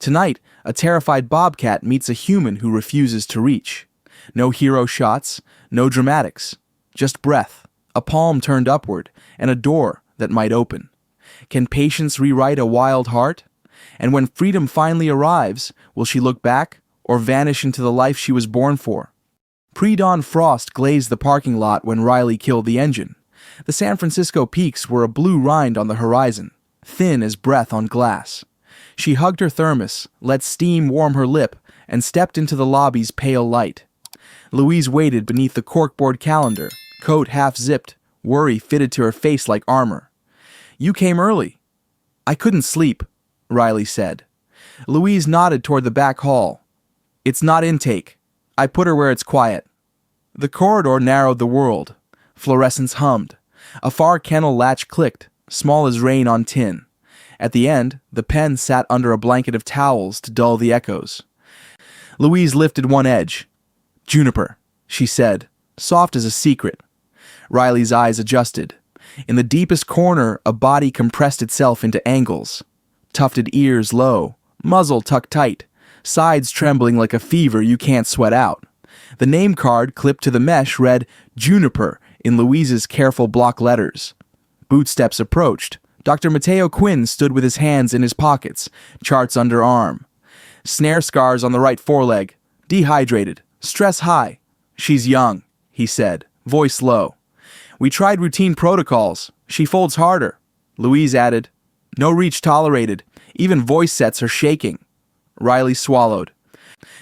Tonight, a terrified bobcat meets a human who refuses to reach. No hero shots, no dramatics, just breath, a palm turned upward, and a door that might open. Can patience rewrite a wild heart? And when freedom finally arrives, will she look back or vanish into the life she was born for? Pre-dawn frost glazed the parking lot when Riley killed the engine. The San Francisco peaks were a blue rind on the horizon, thin as breath on glass. She hugged her thermos, let steam warm her lip, and stepped into the lobby's pale light. Louise waited beneath the corkboard calendar, coat half-zipped, worry fitted to her face like armor. "You came early." "I couldn't sleep," Riley said. Louise nodded toward the back hall. "It's not intake. I put her where it's quiet." The corridor narrowed the world. Fluorescents hummed. A far kennel latch clicked, small as rain on tin. At the end, the pen sat under a blanket of towels to dull the echoes. Louise lifted one edge. "Juniper," she said, soft as a secret. Riley's eyes adjusted. In the deepest corner, a body compressed itself into angles. Tufted ears low, muzzle tucked tight, sides trembling like a fever you can't sweat out. The name card clipped to the mesh read Juniper in Louise's careful block letters. Bootsteps approached. Dr. Mateo Quinn stood with his hands in his pockets, charts under arm. Snare scars on the right foreleg. Dehydrated. Stress high. "She's young," he said, voice low. "We tried routine protocols. She folds harder." Louise added, "No reach tolerated. Even voice sets are shaking." Riley swallowed.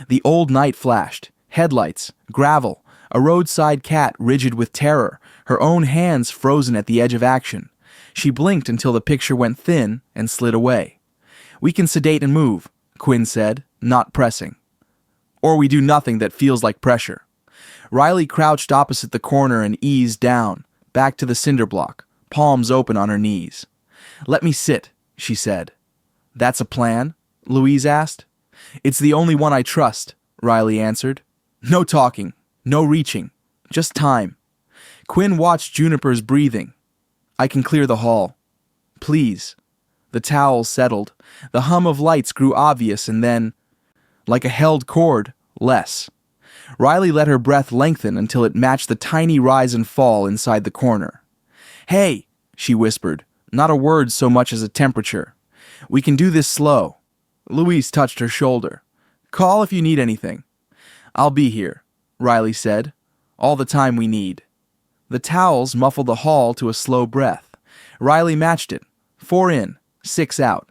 The old night flashed. Headlights, gravel, a roadside cat rigid with terror, her own hands frozen at the edge of action. She blinked until the picture went thin and slid away. "We can sedate and move," Quinn said, not pressing. "Or we do nothing that feels like pressure." Riley crouched opposite the corner and eased down, back to the cinder block, palms open on her knees. "Let me sit," she said. "That's a plan?" Louise asked. "It's the only one I trust," Riley answered. "No talking, no reaching, just time." Quinn watched Juniper's breathing. "I can clear the hall." "Please." The towels settled. The hum of lights grew obvious and then, like a held cord, less. Riley let her breath lengthen until it matched the tiny rise and fall inside the corner. "Hey," she whispered, not a word so much as a temperature. "We can do this slow." Louise touched her shoulder. "Call if you need anything." "I'll be here," Riley said. "All the time we need." The towels muffled the hall to a slow breath. Riley matched it. 4 in, 6 out.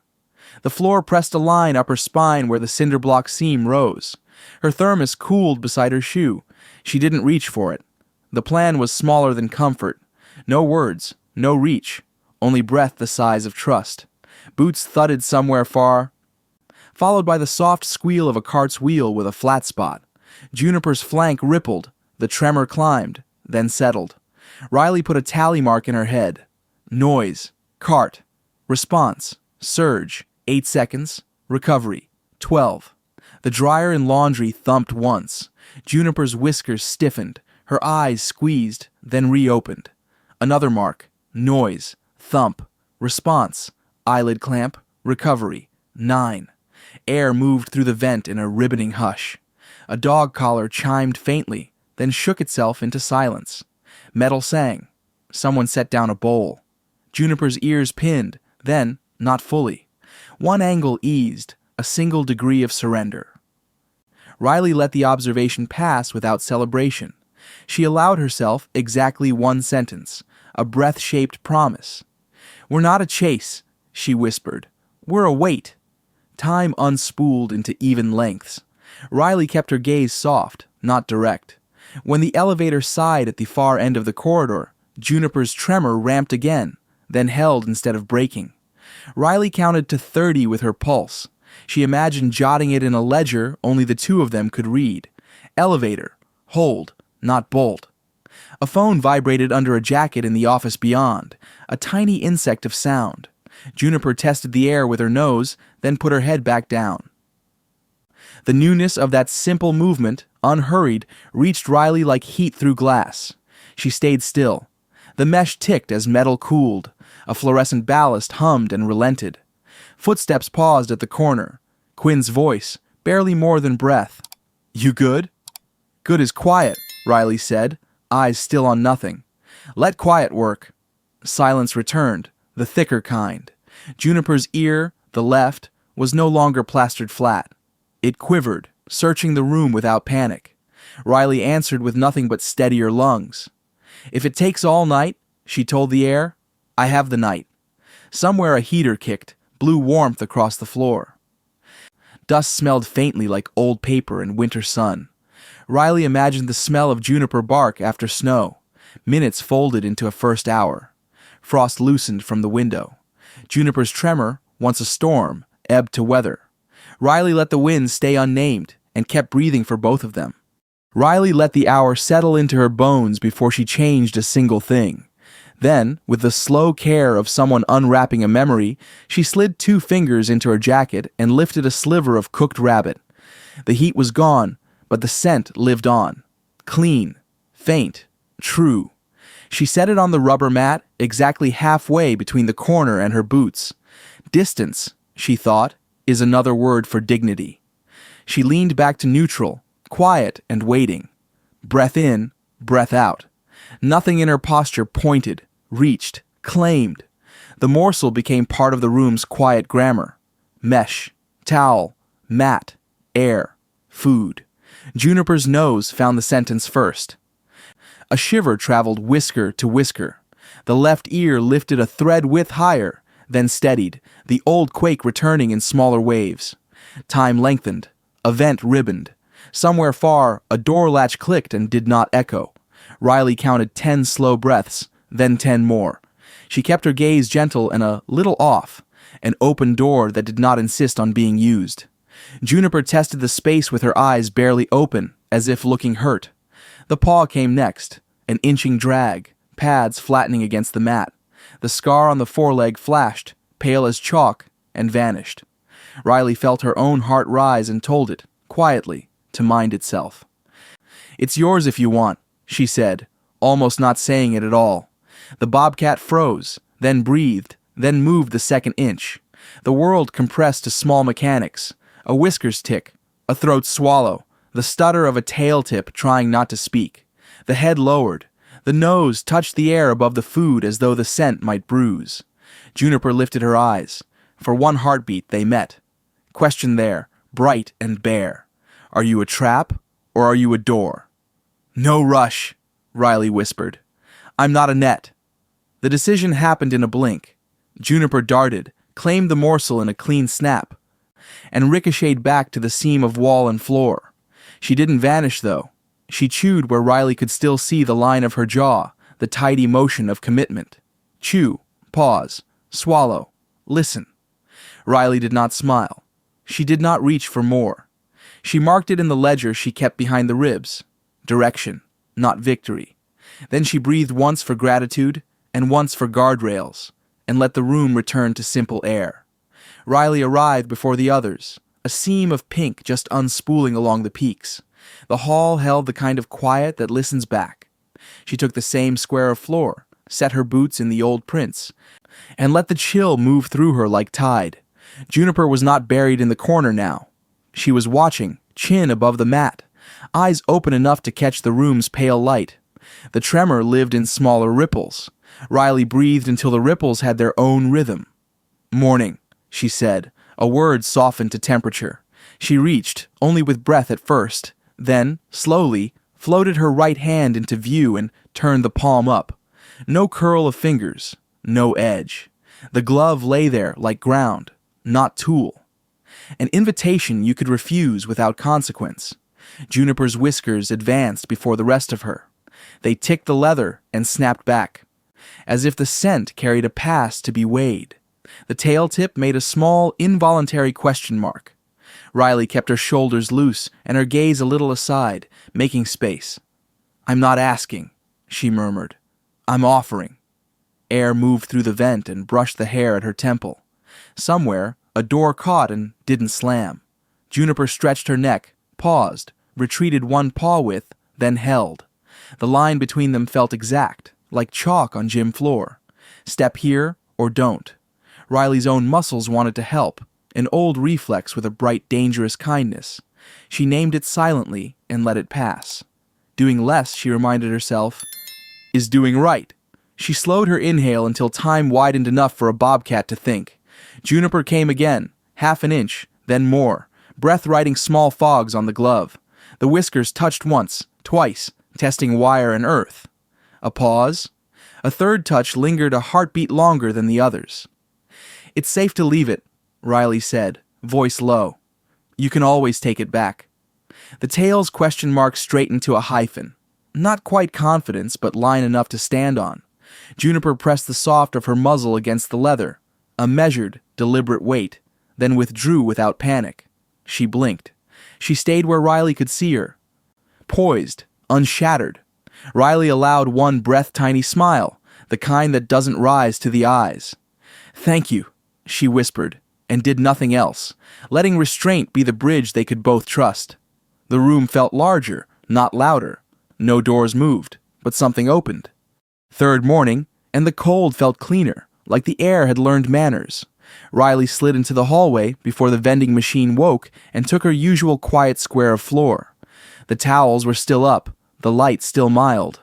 The floor pressed a line up her spine where the cinder block seam rose. Her thermos cooled beside her shoe. She didn't reach for it. The plan was smaller than comfort. No words, no reach, only breath the size of trust. Boots thudded somewhere far, followed by the soft squeal of a cart's wheel with a flat spot. Juniper's flank rippled. The tremor climbed, then settled. Riley put a tally mark in her head. Noise, cart, response, surge, 8 seconds, recovery, 12. The dryer and laundry thumped once. Juniper's whiskers stiffened, her eyes squeezed, then reopened. Another mark, noise, thump, response, eyelid clamp, recovery, 9. Air moved through the vent in a ribboning hush. A dog collar chimed faintly, then shook itself into silence. Metal sang. Someone set down a bowl. Juniper's ears pinned, then, not fully. One angle eased, a single degree of surrender. Riley let the observation pass without celebration. She allowed herself exactly one sentence, a breath-shaped promise. "We're not a chase," she whispered. "We're a wait." Time unspooled into even lengths. Riley kept her gaze soft, not direct. When the elevator sighed at the far end of the corridor, Juniper's tremor ramped again, then held instead of breaking. Riley counted to 30 with her pulse. She imagined jotting it in a ledger only the two of them could read. Elevator. Hold, not bolt. A phone vibrated under a jacket in the office beyond, a tiny insect of sound. Juniper tested the air with her nose, then put her head back down. The newness of that simple movement, unhurried, reached Riley like heat through glass. She stayed still. The mesh ticked as metal cooled. A fluorescent ballast hummed and relented. Footsteps paused at the corner. Quinn's voice, barely more than breath. "You good?" "Good as quiet," Riley said, eyes still on nothing. "Let quiet work." Silence returned, the thicker kind. Juniper's ear, the left, was no longer plastered flat. It quivered, searching the room without panic. Riley answered with nothing but steadier lungs. "If it takes all night," she told the air, "I have the night." Somewhere a heater kicked, blew warmth across the floor. Dust smelled faintly like old paper and winter sun. Riley imagined the smell of juniper bark after snow. Minutes folded into a first hour. Frost loosened from the window. Juniper's tremor, once a storm, ebbed to weather. Riley let the wind stay unnamed and kept breathing for both of them. Riley let the hour settle into her bones before she changed a single thing. Then, with the slow care of someone unwrapping a memory, she slid 2 fingers into her jacket and lifted a sliver of cooked rabbit. The heat was gone, but the scent lived on. Clean, faint, true. She set it on the rubber mat, exactly halfway between the corner and her boots. Distance, she thought, is another word for dignity. She leaned back to neutral, quiet and waiting. Breath in, breath out. Nothing in her posture pointed, reached, claimed. The morsel became part of the room's quiet grammar. Mesh, towel, mat, air, food. Juniper's nose found the sentence first. A shiver traveled whisker to whisker. The left ear lifted a thread width higher, then steadied, the old quake returning in smaller waves. Time lengthened, a vent ribboned. Somewhere far, a door latch clicked and did not echo. Riley counted 10 slow breaths, then 10 more. She kept her gaze gentle and a little off, an open door that did not insist on being used. Juniper tested the space with her eyes barely open, as if looking hurt. The paw came next, an inching drag, pads flattening against the mat. The scar on the foreleg flashed, pale as chalk, and vanished. Riley felt her own heart rise and told it, quietly, to mind itself. "It's yours if you want," she said, almost not saying it at all. The bobcat froze, then breathed, then moved the second inch. The world compressed to small mechanics, a whiskers tick, a throat swallow, the stutter of a tail tip trying not to speak. The head lowered. The nose touched the air above the food as though the scent might bruise. Juniper lifted her eyes. For one heartbeat they met. Question there, bright and bare. "Are you a trap, or are you a door?" "No rush," Riley whispered. "I'm not a net." The decision happened in a blink. Juniper darted, claimed the morsel in a clean snap, and ricocheted back to the seam of wall and floor. She didn't vanish, though. She chewed where Riley could still see the line of her jaw, the tidy motion of commitment. Chew, pause, swallow, listen. Riley did not smile. She did not reach for more. She marked it in the ledger she kept behind the ribs. Direction, not victory. Then she breathed once for gratitude and once for guardrails, and let the room return to simple air. Riley arrived before the others, a seam of pink just unspooling along the peaks. The hall held the kind of quiet that listens back. She took the same square of floor, set her boots in the old prints, and let the chill move through her like tide. Juniper was not buried in the corner now. She was watching, chin above the mat, eyes open enough to catch the room's pale light. The tremor lived in smaller ripples. Riley breathed until the ripples had their own rhythm. "Morning," she said, a word softened to temperature. She reached, only with breath at first, then, slowly, floated her right hand into view and turned the palm up. No curl of fingers, no edge. The glove lay there like ground, not tool. An invitation you could refuse without consequence. Juniper's whiskers advanced before the rest of her. They ticked the leather and snapped back, as if the scent carried a pass to be weighed. The tail tip made a small, involuntary question mark. Riley kept her shoulders loose and her gaze a little aside, making space. "I'm not asking," she murmured. "I'm offering." Air moved through the vent and brushed the hair at her temple. Somewhere, a door caught and didn't slam. Juniper stretched her neck, paused, retreated one paw width, then held. The line between them felt exact, like chalk on gym floor. Step here or don't. Riley's own muscles wanted to help, an old reflex with a bright, dangerous kindness. She named it silently and let it pass. Doing less, she reminded herself, is doing right. She slowed her inhale until time widened enough for a bobcat to think. Juniper came again, half an inch, then more, breath writing small fogs on the glove. The whiskers touched once, twice, testing wire and earth. A pause. A third touch lingered a heartbeat longer than the others. It's safe to leave it, Riley said, voice low. You can always take it back. The tail's question mark straightened to a hyphen. Not quite confidence, but line enough to stand on. Juniper pressed the soft of her muzzle against the leather, a measured, deliberate weight, then withdrew without panic. She blinked. She stayed where Riley could see her. Poised, unshattered. Riley allowed one breath-tiny smile, the kind that doesn't rise to the eyes. Thank you, she whispered, and did nothing else, letting restraint be the bridge they could both trust. The room felt larger, not louder. No doors moved, but something opened. Third morning, and the cold felt cleaner, like the air had learned manners. Riley slid into the hallway before the vending machine woke and took her usual quiet square of floor. The towels were still up, the light still mild.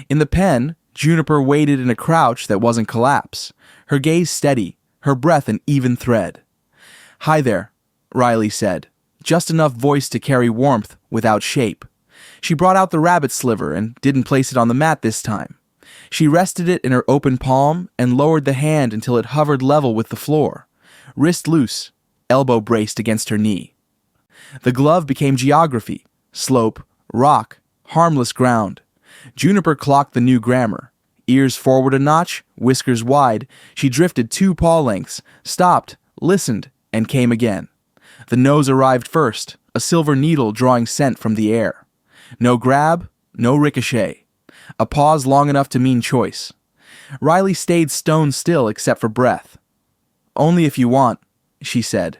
In the pen, Juniper waited in a crouch that wasn't collapse, her gaze steady, her breath an even thread. Hi there, Riley said, just enough voice to carry warmth without shape. She brought out the rabbit sliver and didn't place it on the mat this time. She rested it in her open palm and lowered the hand until it hovered level with the floor, wrist loose, elbow braced against her knee. The glove became geography, slope, rock, harmless ground. Juniper clocked the new grammar. Ears forward a notch, whiskers wide, she drifted 2 paw lengths, stopped, listened, and came again. The nose arrived first, a silver needle drawing scent from the air. No grab, no ricochet. A pause long enough to mean choice. Riley stayed stone still except for breath. Only if you want, she said.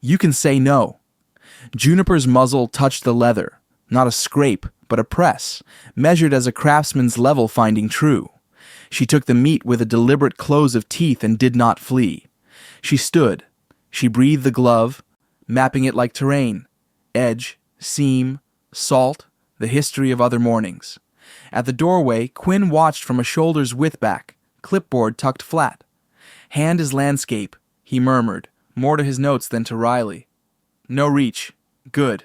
You can say no. Juniper's muzzle touched the leather, not a scrape, but a press, measured as a craftsman's level finding true. She took the meat with a deliberate close of teeth and did not flee. She stood. She breathed the glove, mapping it like terrain, edge, seam, salt, the history of other mornings. At the doorway, Quinn watched from a shoulder's width back, clipboard tucked flat. Hand is landscape, he murmured, more to his notes than to Riley. No reach. Good.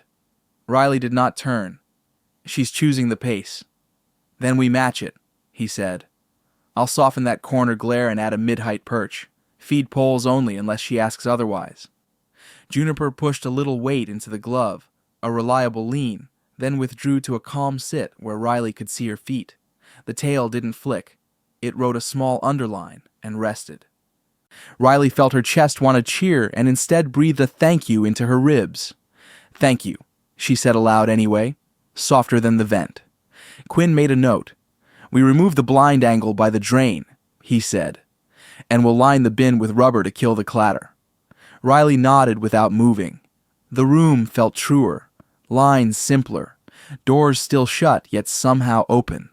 Riley did not turn. She's choosing the pace. Then we match it, he said. I'll soften that corner glare and add a mid-height perch. Feed poles only unless she asks otherwise. Juniper pushed a little weight into the glove, a reliable lean, then withdrew to a calm sit where Riley could see her feet. The tail didn't flick. It wrote a small underline and rested. Riley felt her chest want to cheer and instead breathed a thank you into her ribs. Thank you, she said aloud anyway, softer than the vent. Quinn made a note. We removed the blind angle by the drain, he said, and we'll line the bin with rubber to kill the clatter. Riley nodded without moving. The room felt truer. Lines simpler, doors still shut yet somehow open.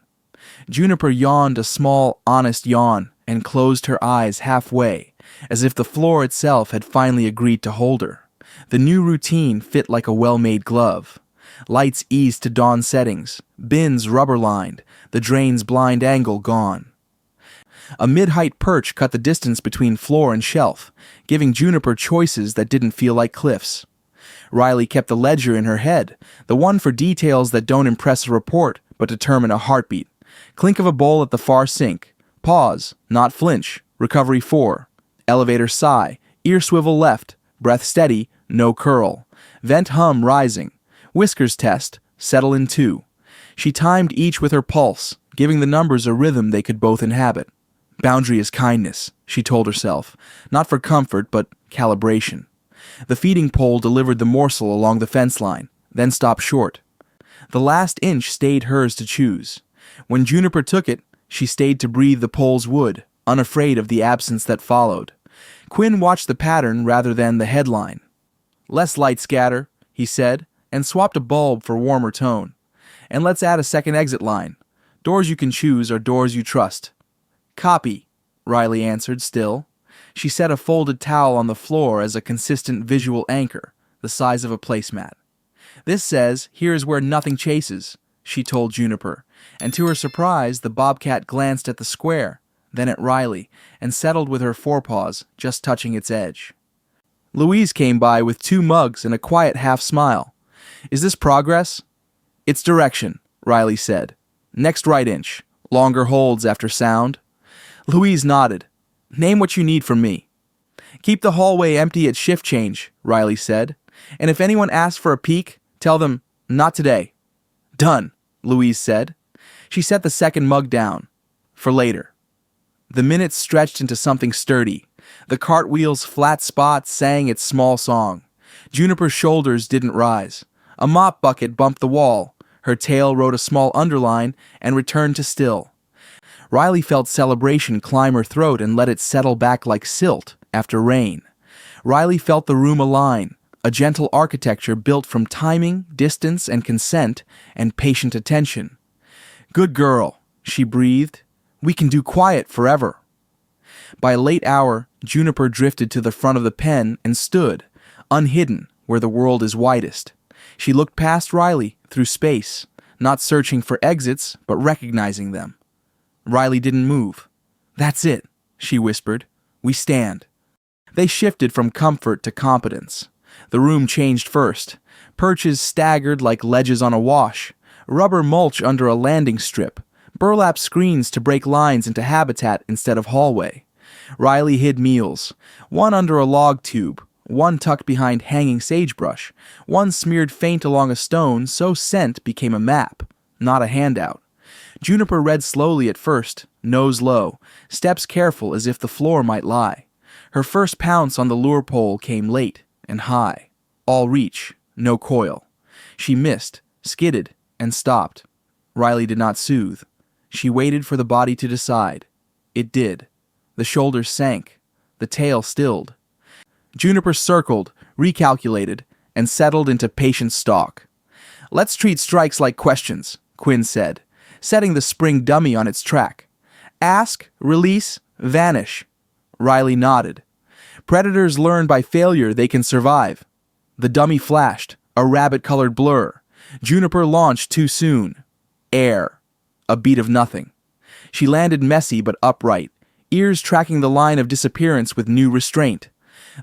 Juniper yawned a small, honest yawn and closed her eyes halfway, as if the floor itself had finally agreed to hold her. The new routine fit like a well-made glove. Lights eased to dawn settings, bins rubber-lined, the drain's blind angle gone. A mid-height perch cut the distance between floor and shelf, giving Juniper choices that didn't feel like cliffs. Riley kept the ledger in her head, the one for details that don't impress a report but determine a heartbeat. Clink of a bowl at the far sink. Pause, not flinch. Recovery 4. Elevator sigh. Ear swivel left. Breath steady, no curl. Vent hum rising. Whiskers test. Settle in 2. She timed each with her pulse, giving the numbers a rhythm they could both inhabit. Boundary is kindness, she told herself, not for comfort but calibration. The feeding pole delivered the morsel along the fence line, then stopped short. The last inch stayed hers to choose. When Juniper took it, she stayed to breathe the pole's wood, unafraid of the absence that followed. Quinn watched the pattern rather than the headline. Less light scatter, he said, and swapped a bulb for warmer tone. And let's add a second exit line. Doors you can choose are doors you trust. Copy, Riley answered still. She set a folded towel on the floor as a consistent visual anchor, the size of a placemat. "This says, 'Here's where nothing chases,'" she told Juniper, and to her surprise, the bobcat glanced at the square, then at Riley, and settled with her forepaws just touching its edge. Louise came by with 2 mugs and a quiet half-smile. "Is this progress?" "It's direction," Riley said. "Next right inch. Longer holds after sound." Louise nodded. "Name what you need from me." "Keep the hallway empty at shift change," Riley said. "And if anyone asks for a peek, tell them, 'Not today.'" "Done," Louise said. She set the second mug down. "For later." The minutes stretched into something sturdy. The cartwheel's flat spot sang its small song. Juniper's shoulders didn't rise. A mop bucket bumped the wall. Her tail wrote a small underline and returned to still. Riley felt celebration climb her throat and let it settle back like silt after rain. Riley felt the room align, a gentle architecture built from timing, distance, and consent, and patient attention. "Good girl," she breathed. "We can do quiet forever." By a late hour, Juniper drifted to the front of the pen and stood, unhidden, where the world is widest. She looked past Riley, through space, not searching for exits, but recognizing them. Riley didn't move. "That's it," she whispered. "We stand." They shifted from comfort to competence. The room changed first. Perches staggered like ledges on a wash, rubber mulch under a landing strip, burlap screens to break lines into habitat instead of hallway. Riley hid meals, one under a log tube, one tucked behind hanging sagebrush, one smeared faint along a stone so scent became a map, not a handout. Juniper read slowly at first, nose low, steps careful as if the floor might lie. Her first pounce on the lure pole came late and high, all reach, no coil. She missed, skidded, and stopped. Riley did not soothe. She waited for the body to decide. It did. The shoulders sank. The tail stilled. Juniper circled, recalculated, and settled into patient stalk. "Let's treat strikes like questions," Quinn said, setting the spring dummy on its track. "Ask, release, vanish." Riley nodded. "Predators learn by failure they can survive." The dummy flashed, a rabbit-colored blur. Juniper launched too soon. Air. A beat of nothing. She landed messy but upright, ears tracking the line of disappearance with new restraint.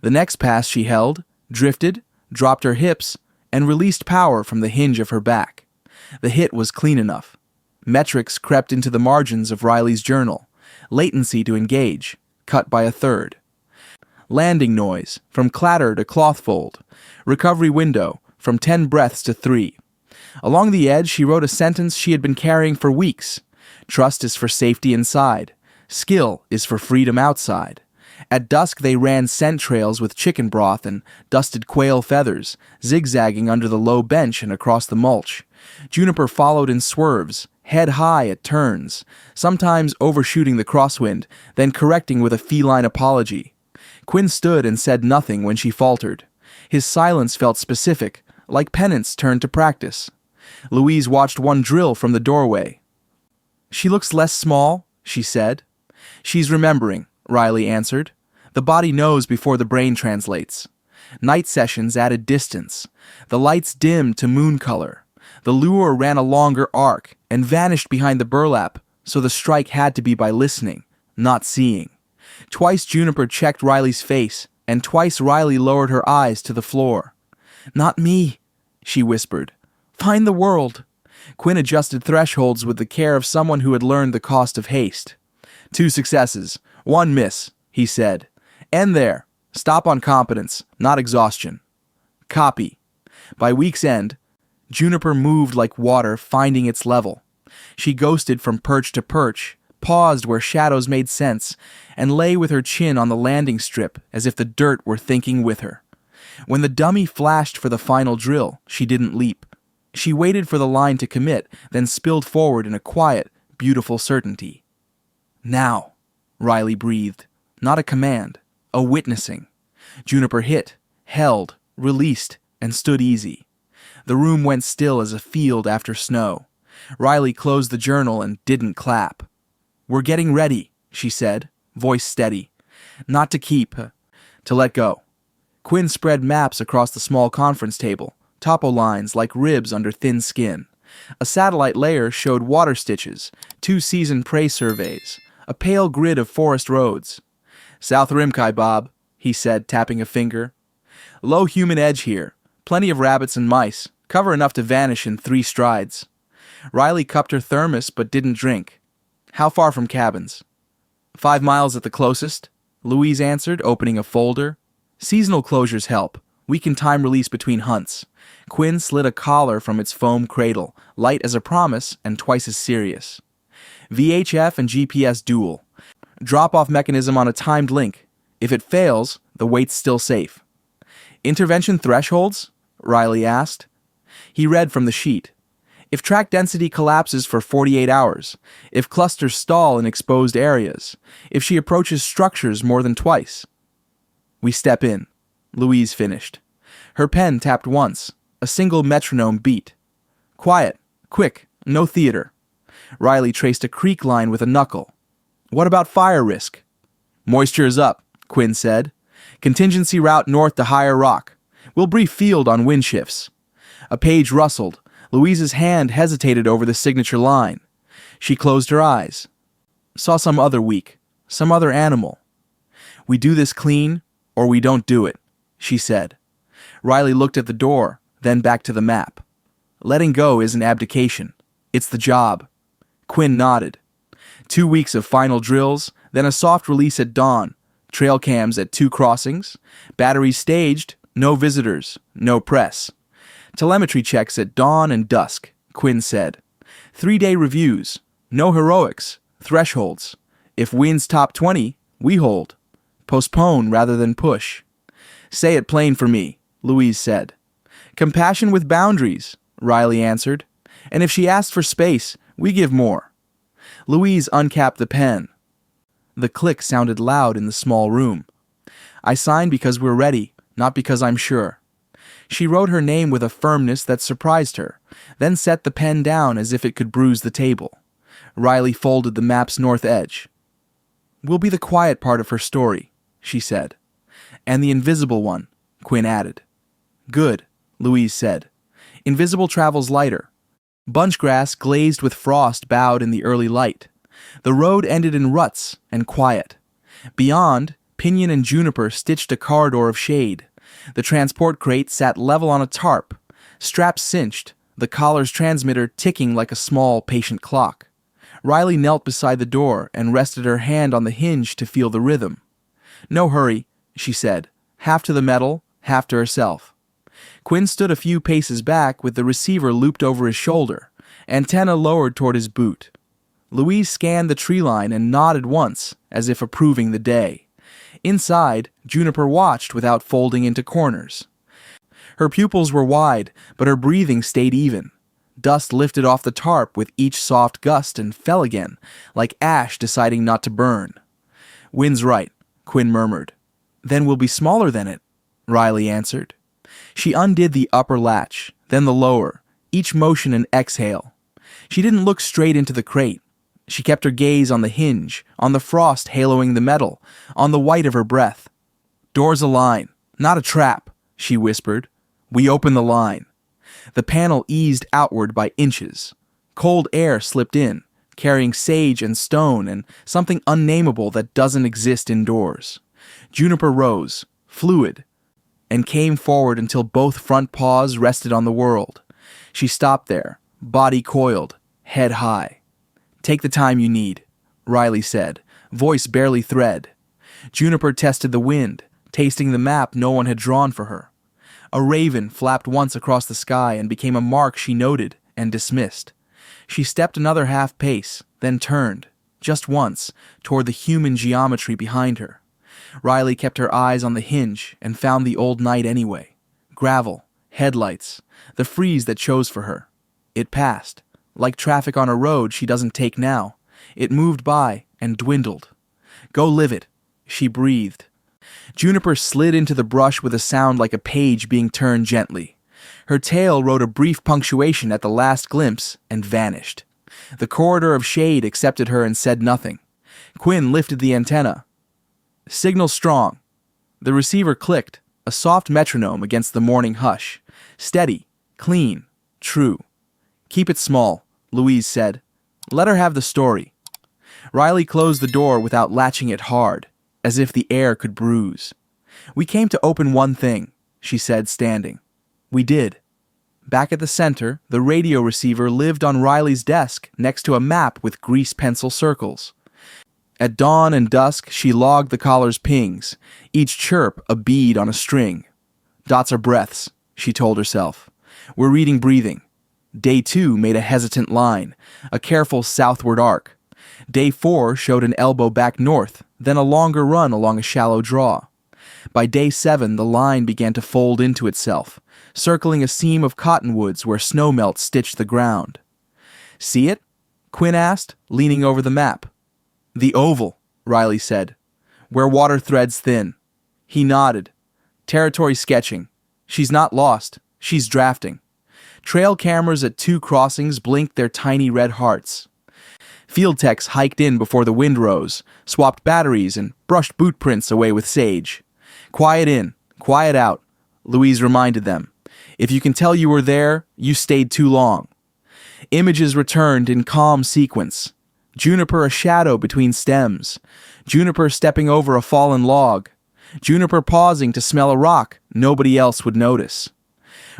The next pass she held, drifted, dropped her hips, and released power from the hinge of her back. The hit was clean enough. Metrics crept into the margins of Riley's journal. Latency to engage, cut by a third. Landing noise, from clatter to cloth fold. Recovery window, from 10 breaths to 3. Along the edge, she wrote a sentence she had been carrying for weeks. "Trust is for safety inside. Skill is for freedom outside." At dusk, they ran scent trails with chicken broth and dusted quail feathers, zigzagging under the low bench and across the mulch. Juniper followed in swerves, head high at turns, sometimes overshooting the crosswind, then correcting with a feline apology. Quinn stood and said nothing when she faltered. His silence felt specific, like penance turned to practice. Louise watched one drill from the doorway. "She looks less small," she said. "She's remembering," Riley answered. "The body knows before the brain translates." Night sessions added distance. The lights dimmed to moon color. The lure ran a longer arc and vanished behind the burlap, so the strike had to be by listening, not seeing. Twice Juniper checked Riley's face, and twice Riley lowered her eyes to the floor. "Not me," she whispered. "Find the world." Quinn adjusted thresholds with the care of someone who had learned the cost of haste. "2 successes, 1 miss," he said. "End there. Stop on competence, not exhaustion." "Copy." By week's end, Juniper moved like water finding its level. She ghosted from perch to perch, paused where shadows made sense, and lay with her chin on the landing strip as if the dirt were thinking with her. When the dummy flashed for the final drill, she didn't leap. She waited for the line to commit, then spilled forward in a quiet, beautiful certainty. "Now," Riley breathed. Not a command, a witnessing. Juniper hit, held, released, and stood easy. The room went still as a field after snow. Riley closed the journal and didn't clap. "We're getting ready," she said, voice steady. Not to keep, to let go. Quinn spread maps across the small conference table, topo lines like ribs under thin skin. A satellite layer showed water stitches, 2 season prey surveys, a pale grid of forest roads. South Rimkai, Bob, he said, tapping a finger. Low human edge here, plenty of rabbits and mice, cover enough to vanish in 3 strides. Riley cupped her thermos but didn't drink. How far from cabins? 5 miles at the closest, Louise answered, opening a folder. Seasonal closures help. We can time release between hunts. Quinn slid a collar from its foam cradle, light as a promise and twice as serious. VHF and GPS dual. Drop-off mechanism on a timed link. If it fails, the weight's still safe. Intervention thresholds? Riley asked. He read from the sheet. If track density collapses for 48 hours, if clusters stall in exposed areas, if she approaches structures more than twice. We step in. Louise finished. Her pen tapped once. A single metronome beat. Quiet. Quick. No theater. Riley traced a creek line with a knuckle. What about fire risk? Moisture is up, Quinn said. Contingency route north to Higher Rock. We'll brief field on wind shifts. A page rustled. Louise's hand hesitated over the signature line. She closed her eyes. Saw some other week. Some other animal. We do this clean, or we don't do it, she said. Riley looked at the door, then back to the map. Letting go isn't abdication. It's the job. Quinn nodded. 2 weeks of final drills, then a soft release at dawn, trail cams at 2 crossings, batteries staged, no visitors, no press. Telemetry checks at dawn and dusk, Quinn said. 3-day reviews, no heroics, thresholds. If winds top 20, we hold. Postpone rather than push. Say it plain for me, Louise said. Compassion with boundaries, Riley answered. And if she asks for space, we give more. Louise uncapped the pen. The click sounded loud in the small room. I sign because we're ready, not because I'm sure. She wrote her name with a firmness that surprised her, then set the pen down as if it could bruise the table. Riley folded the map's north edge. We'll be the quiet part of her story, she said. And the invisible one, Quinn added. Good, Louise said. Invisible travels lighter. Bunchgrass glazed with frost bowed in the early light. The road ended in ruts and quiet. Beyond, pinyon and juniper stitched a corridor of shade. The transport crate sat level on a tarp, straps cinched, the collar's transmitter ticking like a small, patient clock. Riley knelt beside the door and rested her hand on the hinge to feel the rhythm. No hurry, she said, half to the metal, half to herself. Quinn stood a few paces back with the receiver looped over his shoulder, antenna lowered toward his boot. Louise scanned the tree line and nodded once, as if approving the day. Inside, Juniper watched without folding into corners. Her pupils were wide, but her breathing stayed even. Dust lifted off the tarp with each soft gust and fell again, like ash deciding not to burn. Wind's right, Quinn murmured. Then we'll be smaller than it, Riley answered. She undid the upper latch, then the lower, each motion an exhale. She didn't look straight into the crate. She kept her gaze on the hinge, on the frost haloing the metal, on the white of her breath. Door's a line, not a trap, she whispered. We open the line. The panel eased outward by inches. Cold air slipped in, carrying sage and stone and something unnameable that doesn't exist indoors. Juniper rose, fluid, and came forward until both front paws rested on the world. She stopped there, body coiled, head high. Take the time you need, Riley said, voice barely thread. Juniper tested the wind, tasting the map no one had drawn for her. A raven flapped once across the sky and became a mark she noted and dismissed. She stepped another half pace, then turned, just once, toward the human geometry behind her. Riley kept her eyes on the hinge and found the old night anyway. Gravel, headlights, the freeze that chose for her. It passed. Like traffic on a road she doesn't take now. It moved by and dwindled. Go live it, she breathed. Juniper slid into the brush with a sound like a page being turned gently. Her tail wrote a brief punctuation at the last glimpse and vanished. The corridor of shade accepted her and said nothing. Quinn lifted the antenna. Signal strong. The receiver clicked, a soft metronome against the morning hush. Steady, clean, true. Keep it small, Louise said. Let her have the story. Riley closed the door without latching it hard, as if the air could bruise. We came to open one thing, she said, standing. We did. Back at the center, the radio receiver lived on Riley's desk next to a map with grease pencil circles. At dawn and dusk, she logged the caller's pings, each chirp a bead on a string. Dots are breaths, she told herself. We're reading breathing. Day 2 made a hesitant line, a careful southward arc. Day 4 showed an elbow back north, then a longer run along a shallow draw. By day 7, the line began to fold into itself, circling a seam of cottonwoods where snowmelt stitched the ground. See it? Quinn asked, leaning over the map. The oval, Riley said, where water threads thin. He nodded. Territory sketching. She's not lost. She's drafting. Trail cameras at 2 crossings blinked their tiny red hearts. Field techs hiked in before the wind rose, swapped batteries, and brushed boot prints away with sage. Quiet in, quiet out, Louise reminded them. If you can tell you were there, you stayed too long. Images returned in calm sequence. Juniper a shadow between stems. Juniper stepping over a fallen log. Juniper pausing to smell a rock nobody else would notice.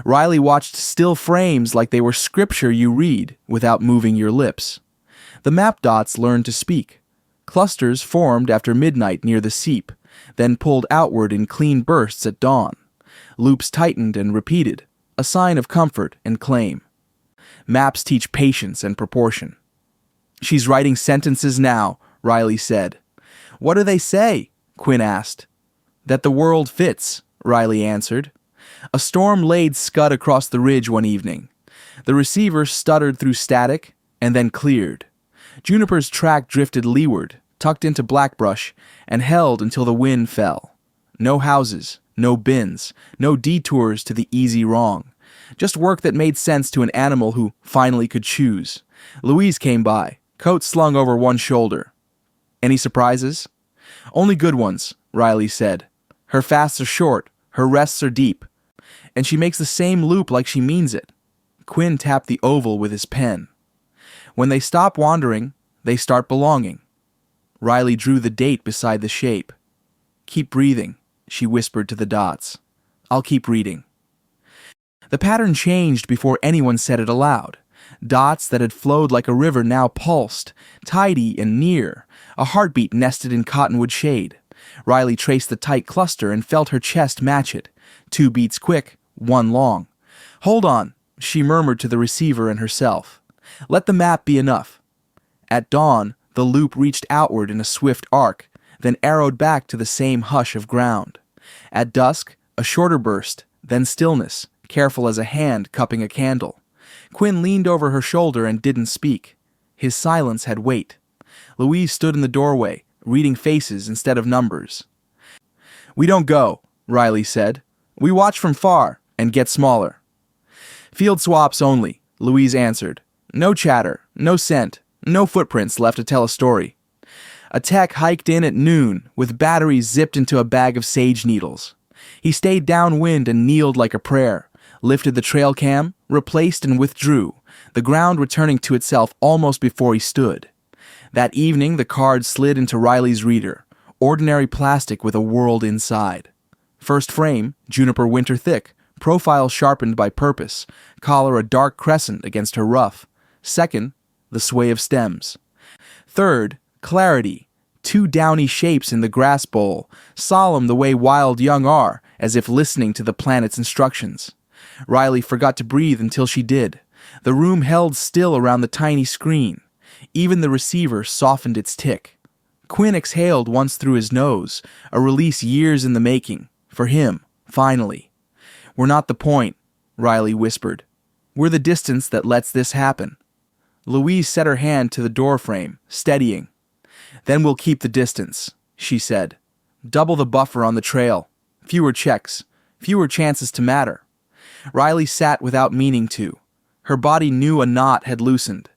Riley watched still frames like they were scripture you read without moving your lips. The map dots learned to speak. Clusters formed after midnight near the seep, then pulled outward in clean bursts at dawn. Loops tightened and repeated, a sign of comfort and claim. Maps teach patience and proportion. She's writing sentences now, Riley said. What do they say? Quinn asked. That the world fits, Riley answered. A storm laid scud across the ridge one evening. The receiver stuttered through static and then cleared. Juniper's track drifted leeward, tucked into blackbrush, and held until the wind fell. No houses, no bins, no detours to the easy wrong. Just work that made sense to an animal who finally could choose. Louise came by, coat slung over one shoulder. Any surprises? Only good ones, Riley said. Her fasts are short, her rests are deep. And she makes the same loop like she means it. Quinn tapped the oval with his pen. When they stop wandering, they start belonging. Riley drew the date beside the shape. Keep breathing, she whispered to the dots. I'll keep reading. The pattern changed before anyone said it aloud. Dots that had flowed like a river now pulsed, tidy and near, a heartbeat nested in cottonwood shade. Riley traced the tight cluster and felt her chest match it. 2 beats quick, 1 long. Hold on, she murmured to the receiver and herself. Let the map be enough. At dawn, the loop reached outward in a swift arc, then arrowed back to the same hush of ground. At dusk, a shorter burst, then stillness, careful as a hand cupping a candle. Quinn leaned over her shoulder and didn't speak. His silence had weight. Louise stood in the doorway, reading faces instead of numbers. We don't go, Riley said. We watch from far and get smaller. Field swaps only, Louise answered. No chatter, no scent, no footprints left to tell a story. A tech hiked in at noon with batteries zipped into a bag of sage needles. He stayed downwind and kneeled like a prayer, lifted the trail cam, replaced and withdrew, the ground returning to itself almost before he stood. That evening the card slid into Riley's reader, ordinary plastic with a world inside. First frame, Juniper winter thick, profile sharpened by purpose, collar a dark crescent against her ruff. Second, the sway of stems. Third, clarity, 2 downy shapes in the grass bowl, solemn the way wild young are, as if listening to the planet's instructions. Riley forgot to breathe until she did. The room held still around the tiny screen. Even the receiver softened its tick. Quinn exhaled once through his nose, a release years in the making. For him, finally. We're not the point, Riley whispered. We're the distance that lets this happen. Louise set her hand to the doorframe, steadying. Then we'll keep the distance, she said. Double the buffer on the trail. Fewer checks. Fewer chances to matter. Riley sat without meaning to. Her body knew a knot had loosened.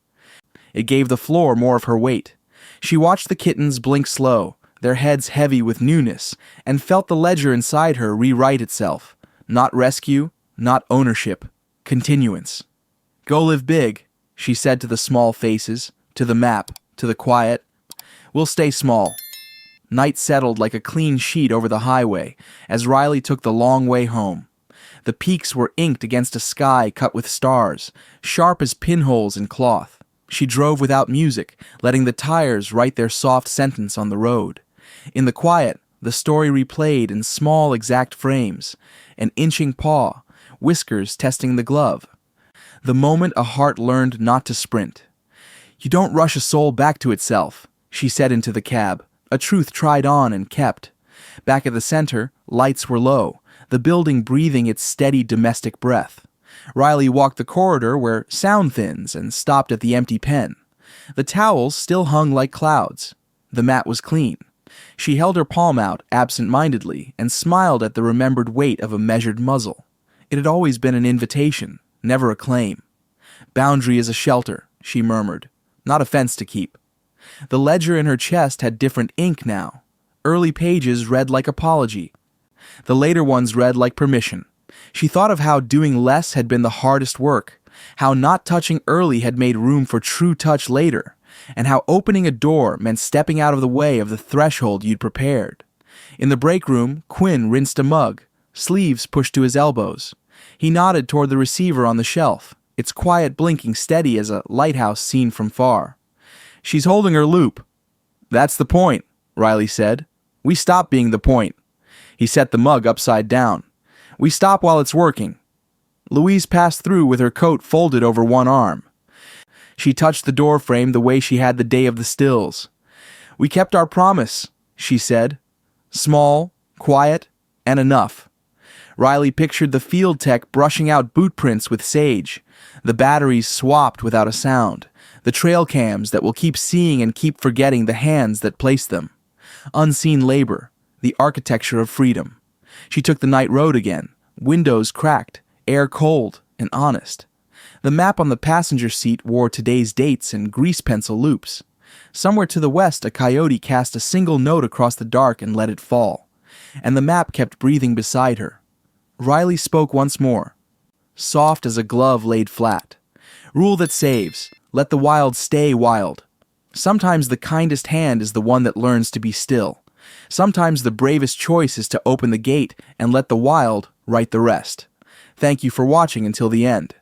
It gave the floor more of her weight. She watched the kittens blink slow, their heads heavy with newness, and felt the ledger inside her rewrite itself. Not rescue, not ownership, continuance. "Go live big," she said to the small faces, to the map, to the quiet. "We'll stay small." Night settled like a clean sheet over the highway as Riley took the long way home. The peaks were inked against a sky cut with stars, sharp as pinholes in cloth. She drove without music, letting the tires write their soft sentence on the road. In the quiet, the story replayed in small exact frames, an inching paw, whiskers testing the glove. The moment a heart learned not to sprint. "You don't rush a soul back to itself," she said into the cab, a truth tried on and kept. Back at the center, lights were low, the building breathing its steady domestic breath. Riley walked the corridor where sound thins and stopped at the empty pen. The towels still hung like clouds. The mat was clean. She held her palm out absent-mindedly and smiled at the remembered weight of a measured muzzle. It had always been an invitation, never a claim. "Boundary is a shelter," she murmured, "not a fence to keep." The ledger in her chest had different ink now. Early pages read like apology. The later ones read like permission. She thought of how doing less had been the hardest work, how not touching early had made room for true touch later, and how opening a door meant stepping out of the way of the threshold you'd prepared. In the break room, Quinn rinsed a mug, sleeves pushed to his elbows. He nodded toward the receiver on the shelf, its quiet blinking steady as a lighthouse seen from far. "She's holding her loop." "That's the point," Riley said. "We stop being the point." He set the mug upside down. "We stop while it's working." Louise passed through with her coat folded over one arm. She touched the door frame the way she had the day of the stills. "We kept our promise," she said. Small, quiet, and enough. Riley pictured the field tech brushing out boot prints with sage, the batteries swapped without a sound, the trail cams that will keep seeing and keep forgetting the hands that placed them. Unseen labor, the architecture of freedom. She took the night road again, windows cracked, air cold and honest. The map on the passenger seat wore today's dates and grease pencil loops. Somewhere to the west, a coyote cast a single note across the dark and let it fall. And the map kept breathing beside her. Riley spoke once more, soft as a glove laid flat. "Rule that saves. Let the wild stay wild. Sometimes the kindest hand is the one that learns to be still. Sometimes the bravest choice is to open the gate and let the wild write the rest." Thank you for watching until the end.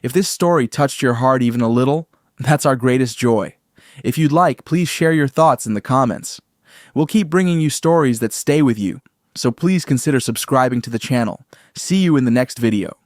If this story touched your heart even a little, that's our greatest joy. If you'd like, please share your thoughts in the comments. We'll keep bringing you stories that stay with you, so please consider subscribing to the channel. See you in the next video.